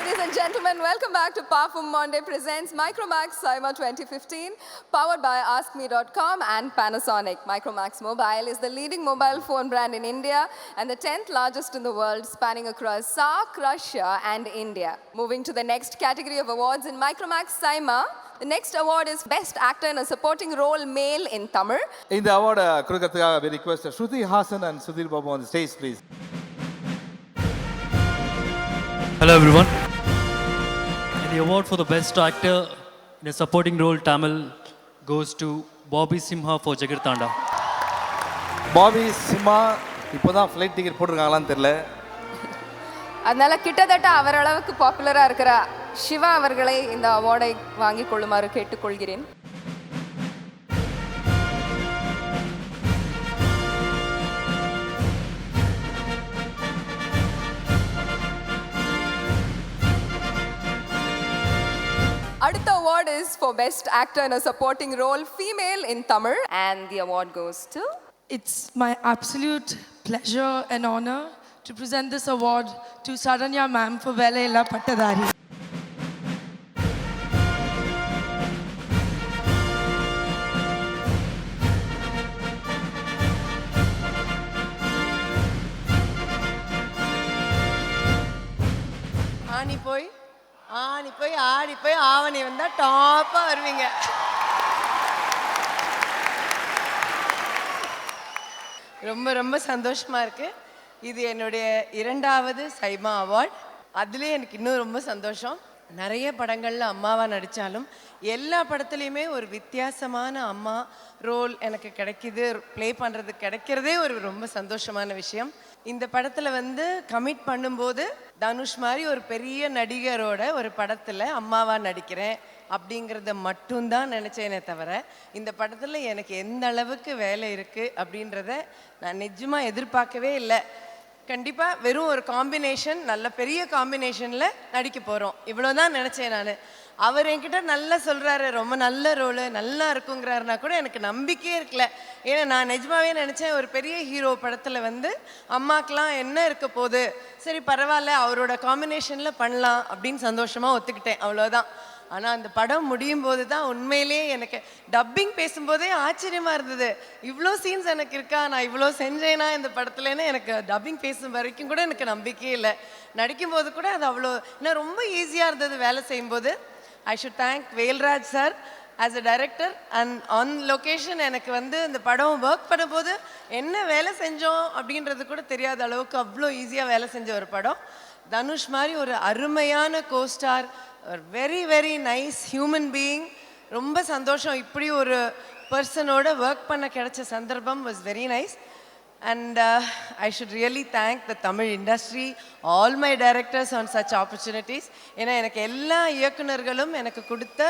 Ladies and gentlemen, welcome back to Parfum Monday presents Micromax SIMA 2015, powered by AskMe.com and Panasonic. Micromax Mobile is the leading mobile phone brand in India and the 10th largest in the world, spanning across SAARC, Russia and India. Moving to the next category of awards in Micromax SIMA, the next award is Best Actor in a Supporting Role Male in Tamil. In the award, we request Shruti Hassan and Sudhir Babu on the stage, please. Hello everyone. The award for the best actor in a supporting role Tamil goes to Bobby Simha for Jagarthanda. Bobby Simha இப்போதான் flight ticket போட்டுருக்காங்களான்னு தெரியல. அதனால கிட்டத்தட்ட அவர் அளவுக்கு பாப்புலராக இருக்கிற சிவா அவர்களை இந்த அவார்டை வாங்கிக் கொள்ளுமாறு கேட்டுக்கொள்கிறேன். Aditha award is for Best Actor in a Supporting Role Female in Tamil, and the award goes to... It's my absolute pleasure and honor to present this award to Saranya ma'am for Vela Pattadari. ஆடி போய் ஆவணி வந்தால் டாப்பாக வருவீங்க. ரொம்ப ரொம்ப சந்தோஷமாக இருக்குது. இது என்னுடைய 2வது சைமா அவார்ட். அதுலேயே எனக்கு இன்னும் ரொம்ப சந்தோஷம். நிறைய படங்களில் அம்மாவாக நடித்தாலும் எல்லா படத்துலையுமே ஒரு வித்தியாசமான அம்மா ரோல் எனக்கு கிடைக்கிது, ப்ளே பண்ணுறது கிடைக்கிறதே ஒரு ரொம்ப சந்தோஷமான விஷயம். இந்த படத்தில் கமிட் பண்ணும்போது தனுஷ் மாதிரி ஒரு பெரிய நடிகரோட ஒரு படத்தில் அம்மாவாக நடிக்கிறேன் அப்படிங்கிறத மட்டும்தான் நினச்சேனே தவிர இந்த படத்தில் எனக்கு எந்த அளவுக்கு வேலை இருக்குது அப்படின்றத நான் நிஜமாக எதிர்பார்க்கவே இல்லை. கண்டிப்பாக வெறும் ஒரு காம்பினேஷன், நல்ல பெரிய காம்பினேஷனில் நடிக்க போகிறோம், இவ்வளோதான் நினச்சேன் நான். அவர் என்கிட்ட நல்லா சொல்கிறாரு, ரொம்ப நல்ல ரோலு, நல்லா இருக்குங்கிறாருனா கூட எனக்கு நம்பிக்கையே இருக்கல. ஏன்னா நான் நிஜமாவே நினச்சேன் ஒரு பெரிய ஹீரோ படத்தில் அம்மாக்கெலாம் என்ன இருக்க போகுது, சரி பரவாயில்ல அவரோட காம்பினேஷனில் பண்ணலாம் அப்படின்னு சந்தோஷமாக ஒத்துக்கிட்டேன், அவ்வளோதான். ஆனால் அந்த படம் முடியும் போது தான் உண்மையிலேயே எனக்கு டப்பிங் பேசும்போதே ஆச்சரியமாக இருந்தது. இவ்வளோ சீன்ஸ் எனக்கு இருக்கா, நான் இவ்வளோ செஞ்சேனா இந்த படத்துலன்னு எனக்கு டப்பிங் பேசும் வரைக்கும் கூட எனக்கு நம்பிக்கையே இல்லை. நடிக்கும்போது கூட அது அவ்வளோ இன்னும் ரொம்ப ஈஸியாக இருந்தது வேலை செய்யும்போது. I should thank Velraj sir as a director and on location. எனக்கு இந்த படம் ஒர்க் பண்ணும்போது என்ன வேலை செஞ்சோம் அப்படின்றது கூட தெரியாத அளவுக்கு அவ்வளோ ஈஸியாக வேலை செஞ்ச ஒரு படம். தனுஷ் மாதிரி ஒரு அருமையான co-star, very very nice human being. ரொம்ப சந்தோஷம், இப்படி ஒரு பர்சனோட ஒர்க் பண்ண கிடைச்ச சந்தர்ப்பம் was very nice. And I should really thank the Tamil industry, all my directors on such opportunities. ஏன்னா எனக்கு எல்லா இயக்குனர்களும் எனக்கு கொடுத்த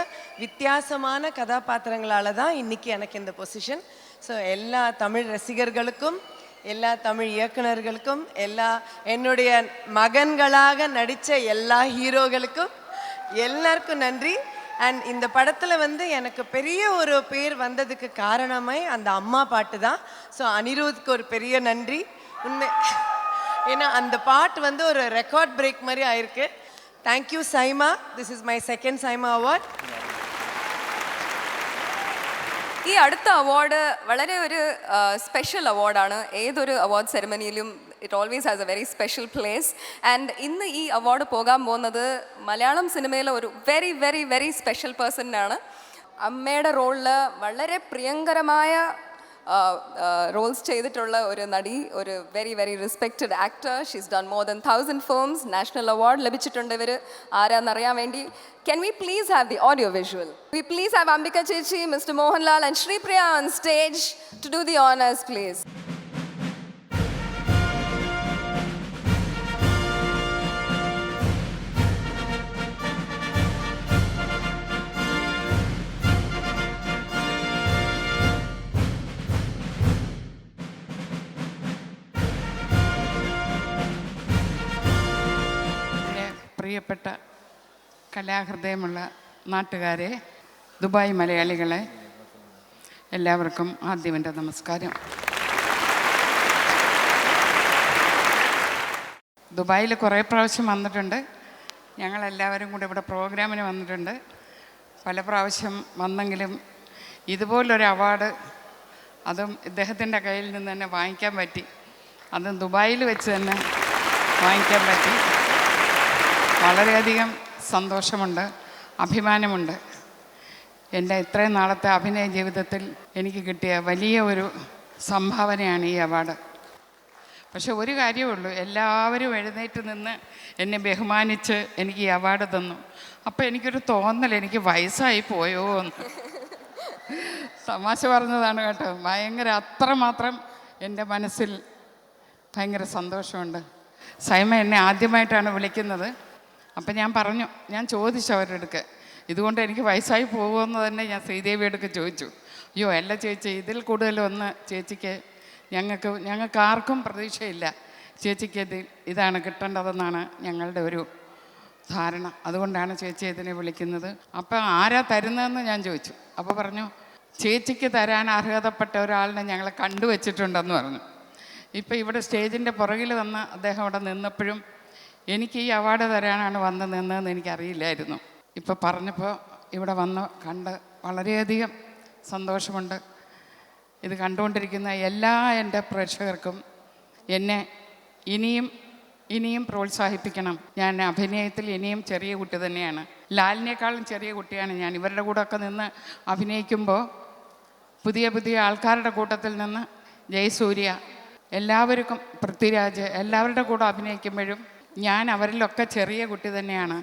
வித்தியாசமான கதாபாத்திரங்களால தான் இன்றைக்கி எனக்கு இந்த பொசிஷன். ஸோ எல்லா தமிழ் ரசிகர்களுக்கும், எல்லா தமிழ் இயக்குனர்களுக்கும், எல்லா என்னுடைய மகன்களாக நடித்த எல்லா ஹீரோகளுக்கும் எல்லாருக்கும் நன்றி. அண்ட் இந்த படத்தில் எனக்கு பெரிய ஒரு பேர் வந்ததுக்கு காரணமே அந்த அம்மா பாட்டு தான். ஸோ அனிருத்துக்கு ஒரு பெரிய நன்றி உண்மை. ஏன்னா அந்த பாட்டு ஒரு ரெக்கார்ட் பிரேக் மாதிரி ஆயிருக்கு. Thank you SIIMA. This is my 2nd SIIMA award. ഈ അടുത്ത അവാർഡ് വളരെ ഒരു സ്പെഷ്യൽ അവാർഡാണ്. ഏതൊരു അവാർഡ് സെറമണിയിലും it always has a very special place. And ഇന്ന് ഈ അവാർഡ് പോകാൻ പോകുന്നത് മലയാളം സിനിമയിലെ ഒരു വെരി വെരി വെരി സ്പെഷ്യൽ പേഴ്സണിനാണ്. അമ്മയുടെ റോളിൽ വളരെ പ്രിയങ്കരമായ റോൾസ് ചെയ്തിട്ടുള്ള ഒരു നടി, ഒരു very very respected actor. She's done more than 1000 films. National award ലഭിച്ചിട്ടുണ്ട് ഇവർ. ആരാന്നറിയാൻ വേണ്ടി can we please have the audio visual? We please have Ambika Chechi, Mr. Mohanlal and Shri Priya on stage to do the honors, please. പ്രിയപ്പെട്ട കലാഹൃദയമുള്ള നാട്ടുകാരെ, Dubai മലയാളികളെ, എല്ലാവർക്കും ആദ്യം എൻ്റെ നമസ്കാരം. ദുബായിൽ കുറേ പ്രാവശ്യം വന്നിട്ടുണ്ട്. ഞങ്ങളെല്ലാവരും കൂടെ ഇവിടെ പ്രോഗ്രാമിന് വന്നിട്ടുണ്ട്. പല പ്രാവശ്യം വന്നെങ്കിലും ഇതുപോലൊരു അവാർഡ് അതും ഇദ്ദേഹത്തിൻ്റെ കയ്യിൽ നിന്ന് തന്നെ വാങ്ങിക്കാൻ പറ്റി. അതും ദുബായിൽ വെച്ച് തന്നെ വാങ്ങിക്കാൻ പറ്റി. വളരെയധികം സന്തോഷമുണ്ട്, അഭിമാനമുണ്ട്. എൻ്റെ ഇത്രയും നാളത്തെ അഭിനയ ജീവിതത്തിൽ എനിക്ക് കിട്ടിയ വലിയ ഒരു സംഭാവനയാണ് ഈ അവാർഡ്. പക്ഷെ ഒരു കാര്യമേ ഉള്ളൂ, എല്ലാവരും എഴുന്നേറ്റ് നിന്ന് എന്നെ ബഹുമാനിച്ച് എനിക്ക് ഈ അവാർഡ് തന്നു. അപ്പോൾ എനിക്കൊരു തോന്നൽ, എനിക്ക് വയസ്സായി പോയോ എന്ന്. തമാശ പറഞ്ഞതാണ് കേട്ടോ. ഭയങ്കര അത്രമാത്രം എൻ്റെ മനസ്സിൽ ഭയങ്കര സന്തോഷമുണ്ട്. സൈമ എന്നെ ആദ്യമായിട്ടാണ് വിളിക്കുന്നത്. അപ്പം ഞാൻ ചോദിച്ചു അവരുടെ അടുക്ക്, ഇതുകൊണ്ട് എനിക്ക് വയസ്സായി പോകുമെന്ന് തന്നെ ഞാൻ ശ്രീദേവിയെടുക്ക് ചോദിച്ചു. അയ്യോ അല്ല ചേച്ചി, ഇതിൽ കൂടുതലൊന്ന് ചേച്ചിക്ക് ഞങ്ങൾക്ക് ആർക്കും പ്രതീക്ഷയില്ല, ചേച്ചിക്ക് ഇതാണ് കിട്ടേണ്ടതെന്നാണ് ഞങ്ങളുടെ ഒരു ധാരണ. അതുകൊണ്ടാണ് ചേച്ചി ഇതിനെ വിളിക്കുന്നത്. അപ്പം ആരാ തരുന്നതെന്ന് ഞാൻ ചോദിച്ചു. അപ്പോൾ പറഞ്ഞു, ചേച്ചിക്ക് തരാൻ അർഹതപ്പെട്ട ഒരാളിനെ ഞങ്ങൾ കണ്ടുവച്ചിട്ടുണ്ടെന്ന് പറഞ്ഞു. ഇപ്പം ഇവിടെ സ്റ്റേജിൻ്റെ പുറകിൽ വന്ന് അദ്ദേഹം അവിടെ നിന്നപ്പോഴും എനിക്ക് ഈ അവാർഡ് തരാനാണ് വന്ന് നിന്നതെന്ന് എനിക്കറിയില്ലായിരുന്നു. ഇപ്പോൾ പറഞ്ഞപ്പോൾ ഇവിടെ വന്ന് കണ്ട് വളരെയധികം സന്തോഷമുണ്ട്. ഇത് കണ്ടുകൊണ്ടിരിക്കുന്ന എല്ലാ എൻ്റെ പ്രേക്ഷകർക്കും എന്നെ ഇനിയും പ്രോത്സാഹിപ്പിക്കണം. ഞാൻ അഭിനയത്തിൽ ഇനിയും ചെറിയ കുട്ടി തന്നെയാണ്. ലാലിനേക്കാളും ചെറിയ കുട്ടിയാണ് ഞാൻ. ഇവരുടെ കൂടെയൊക്കെ നിന്ന് അഭിനയിക്കുമ്പോൾ പുതിയ ആൾക്കാരുടെ കൂട്ടത്തിൽ നിന്ന് ജയസൂര്യ, എല്ലാവർക്കും പൃഥ്വിരാജ്, എല്ലാവരുടെ കൂടെ അഭിനയിക്കുമ്പോഴും ഞാൻ അവരിലൊക്കെ ചെറിയ കുട്ടി തന്നെയാണ്.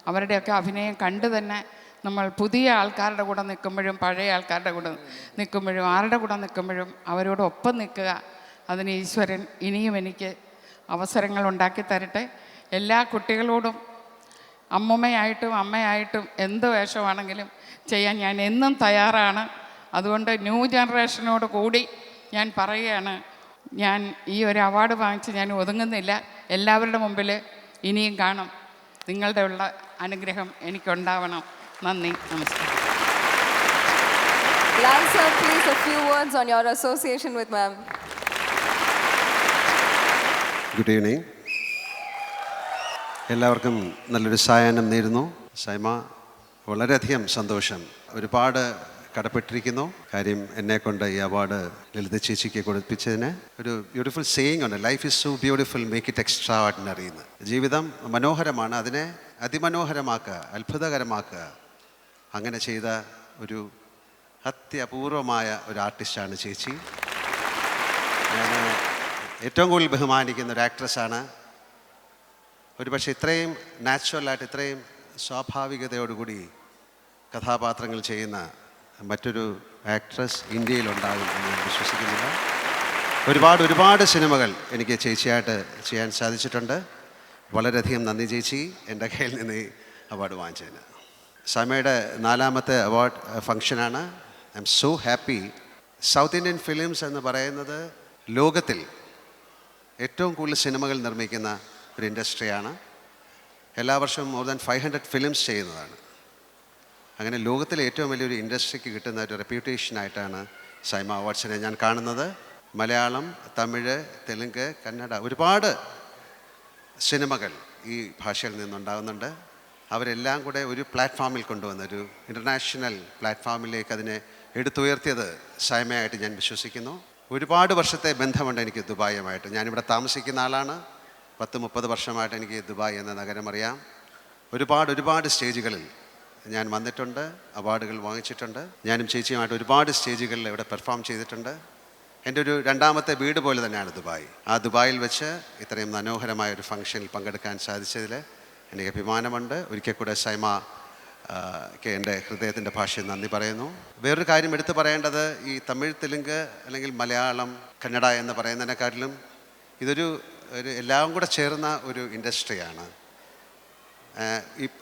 അവരുടെയൊക്കെ അഭിനയം കണ്ട് തന്നെ നമ്മൾ പുതിയ ആൾക്കാരുടെ കൂടെ നിൽക്കുമ്പോഴും പഴയ ആൾക്കാരുടെ കൂടെ നിൽക്കുമ്പോഴും ആരുടെ കൂടെ നിൽക്കുമ്പോഴും അവരോടൊപ്പം നിൽക്കുക. അതിന് ഈശ്വരൻ ഇനിയും എനിക്ക് അവസരങ്ങൾ ഉണ്ടാക്കി തരട്ടെ. എല്ലാ കുട്ടികളോടും അമ്മയായിട്ടും എന്ത് വേഷമാണെങ്കിലും ചെയ്യാൻ ഞാൻ എന്നും തയ്യാറാണ്. അതുകൊണ്ട് ന്യൂ ജനറേഷനോട് കൂടി ഞാൻ പറയുകയാണ്, ഞാൻ ഈ ഒരു അവാർഡ് വാങ്ങിച്ച് ഞാൻ ഒതുങ്ങുന്നില്ല. എല്ലാവരുടെ മുമ്പിൽ ഇനിയും കാണും. നിങ്ങളുടെ ഉള്ള അനുഗ്രഹം എനിക്കുണ്ടാവണം. നന്ദി, നമസ്കാരം. Lal sir, please a few words on your association with ma'am. Good evening. എല്ലാവർക്കും നല്ലൊരു സായാഹ്നം നേരുന്നു. സൈമ, വളരെയധികം സന്തോഷം. ഒരുപാട് കടപ്പെട്ടിരിക്കുന്നു. കാര്യം എന്നെക്കൊണ്ട് ഈ അവാർഡ് ലളിത ചേച്ചിക്ക് കൊടുപ്പിച്ചതിന് ഒരു ബ്യൂട്ടിഫുൾ സേയിങ് ഉണ്ട്, life is so beautiful, make it extra ordinary എന്ന്. ജീവിതം മനോഹരമാണ്, അതിനെ അതിമനോഹരമാക്കുക, അത്ഭുതകരമാക്കുക. അങ്ങനെ ചെയ്ത ഒരു അത്യപൂർവമായ ഒരു ആർട്ടിസ്റ്റാണ് ചേച്ചി. ഞാൻ ഏറ്റവും കൂടുതൽ ബഹുമാനിക്കുന്ന ഒരു ആക്ട്രസ്സാണ്. ഒരുപക്ഷെ ഇത്രയും നാച്ചുറലായിട്ട്, ഇത്രയും സ്വാഭാവികതയോടുകൂടി കഥാപാത്രങ്ങൾ ചെയ്യുന്ന മറ്റൊരു ആക്ട്രസ് ഇന്ത്യയിലുണ്ടാകും എന്ന് ഞാൻ വിശ്വസിക്കുന്നില്ല. ഒരുപാട് സിനിമകൾ എനിക്ക് ചേച്ചിയായിട്ട് ചെയ്യാൻ സാധിച്ചിട്ടുണ്ട്. വളരെയധികം നന്ദി ചേച്ചി, എൻ്റെ കയ്യിൽ നിന്ന് ഈ അവാർഡ് വാങ്ങിച്ചതിന്. സൈമയുടെ 4ാമത്തെ അവാർഡ് ഫംഗ്ഷനാണ്. I M so happy. South Indian films എന്ന് പറയുന്നത് ലോകത്തിൽ ഏറ്റവും കൂടുതൽ സിനിമകൾ നിർമ്മിക്കുന്ന ഒരു ഇൻഡസ്ട്രിയാണ്. എല്ലാ വർഷവും മോർ ദാൻ 500 ഫിലിംസ് ചെയ്യുന്നതാണ്. അങ്ങനെ ലോകത്തിലെ ഏറ്റവും വലിയൊരു ഇൻഡസ്ട്രിക്ക് കിട്ടുന്ന ഒരു റെപ്യൂട്ടേഷനായിട്ടാണ് സൈമ അവാർഡ്സിനെ ഞാൻ കാണുന്നത്. മലയാളം, തമിഴ്, തെലുങ്ക്, കന്നഡ ഒരുപാട് സിനിമകൾ ഈ ഭാഷയിൽ നിന്നുണ്ടാകുന്നുണ്ട്. അവരെല്ലാം കൂടെ ഒരു പ്ലാറ്റ്ഫോമിൽ കൊണ്ടുവന്ന ഒരു ഇൻ്റർനാഷണൽ പ്ലാറ്റ്ഫോമിലേക്ക് അതിനെ എടുത്തുയർത്തിയത് സൈമയായിട്ട് ഞാൻ വിശ്വസിക്കുന്നു. ഒരുപാട് വർഷത്തെ ബന്ധമുണ്ട് എനിക്ക് ദുബായുമായിട്ട്. ഞാനിവിടെ താമസിക്കുന്ന ആളാണ്. 10-30 വർഷമായിട്ട് എനിക്ക് ദുബായ് എന്ന നഗരം അറിയാം. ഒരുപാട് സ്റ്റേജുകളിൽ ഞാൻ വന്നിട്ടുണ്ട്, അവാർഡുകൾ വാങ്ങിച്ചിട്ടുണ്ട്. ഞാനും ചേച്ചിയുമായിട്ട് ഒരുപാട് സ്റ്റേജുകളിൽ ഇവിടെ പെർഫോം ചെയ്തിട്ടുണ്ട്. എൻ്റെ ഒരു 2ാമത്തെ വീട് പോലെ തന്നെയാണ് ദുബായ്. ആ ദുബായിൽ വെച്ച് ഇത്രയും മനോഹരമായ ഒരു ഫംഗ്ഷനിൽ പങ്കെടുക്കാൻ സാധിച്ചതിൽ എനിക്ക് അഭിമാനമുണ്ട്. ഒരിക്കൽ കൂടെ സൈമയ്ക്ക് എൻ്റെ ഹൃദയത്തിൻ്റെ ഭാഷയിൽ നന്ദി പറയുന്നു. വേറൊരു കാര്യം എടുത്തു പറയേണ്ടത്, ഈ തമിഴ്, തെലുങ്ക് അല്ലെങ്കിൽ മലയാളം, കന്നഡ എന്ന് പറയുന്നതിനെക്കാട്ടിലും ഇതൊരു എല്ലാം കൂടെ ചേർന്ന ഒരു ഇൻഡസ്ട്രിയാണ്.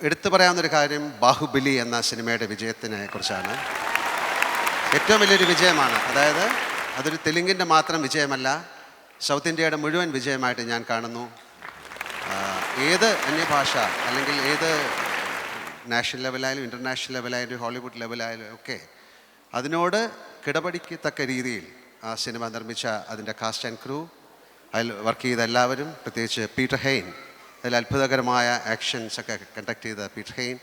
എടുത്തു പറയാവുന്നൊരു കാര്യം ബാഹുബലി എന്ന സിനിമയുടെ വിജയത്തിനെ കുറിച്ചാണ്. ഏറ്റവും വലിയൊരു വിജയമാണ്. അതായത് അതൊരു തെലുങ്കിൻ്റെ മാത്രം വിജയമല്ല, സൗത്ത് ഇന്ത്യയുടെ മുഴുവൻ വിജയമായിട്ട് ഞാൻ കാണുന്നു. ഏത് അന്യഭാഷ അല്ലെങ്കിൽ ഏത് നാഷണൽ ലെവലായാലും ഇൻ്റർനാഷണൽ ലെവലായാലും ഹോളിവുഡ് ലെവലായാലും ഒക്കെ അതിനോട് കിടപിടിക്കത്തക്ക രീതിയിൽ ആ സിനിമ നിർമ്മിച്ച അതിൻ്റെ കാസ്റ്റ് ആൻഡ് ക്രൂ, അതിൽ വർക്ക് ചെയ്ത എല്ലാവരും, പ്രത്യേകിച്ച് പീറ്റർ ഹെയ്ൻ, അതിൽ അത്ഭുതകരമായ ആക്ഷൻസ് ഒക്കെ കണ്ടക്ട് ചെയ്ത പീറ്റർ ഹെയ്ൻ,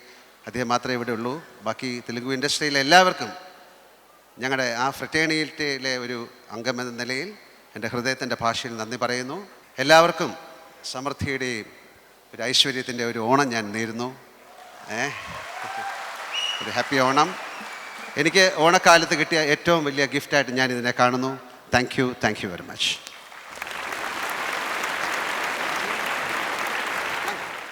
അദ്ദേഹം മാത്രമേ ഇവിടെ ഉള്ളൂ. ബാക്കി തെലുഗു ഇൻഡസ്ട്രിയിലെ എല്ലാവർക്കും ഞങ്ങളുടെ ആ ഫ്രറ്റേണിറ്റിയിലെ ഒരു അംഗമെന്ന നിലയിൽ എൻ്റെ ഹൃദയത്തിൻ്റെ ഭാഷയിൽ നന്ദി പറയുന്നു. എല്ലാവർക്കും സമൃദ്ധിയുടെയും ഒരു ഐശ്വര്യത്തിൻ്റെ ഒരു ഓണം ഞാൻ നേരുന്നു. ഒരു ഹാപ്പി ഓണം. എനിക്ക് ഓണക്കാലത്ത് കിട്ടിയ ഏറ്റവും വലിയ ഗിഫ്റ്റായിട്ട് ഞാൻ ഇതിനെ കാണുന്നു. Thank you very much.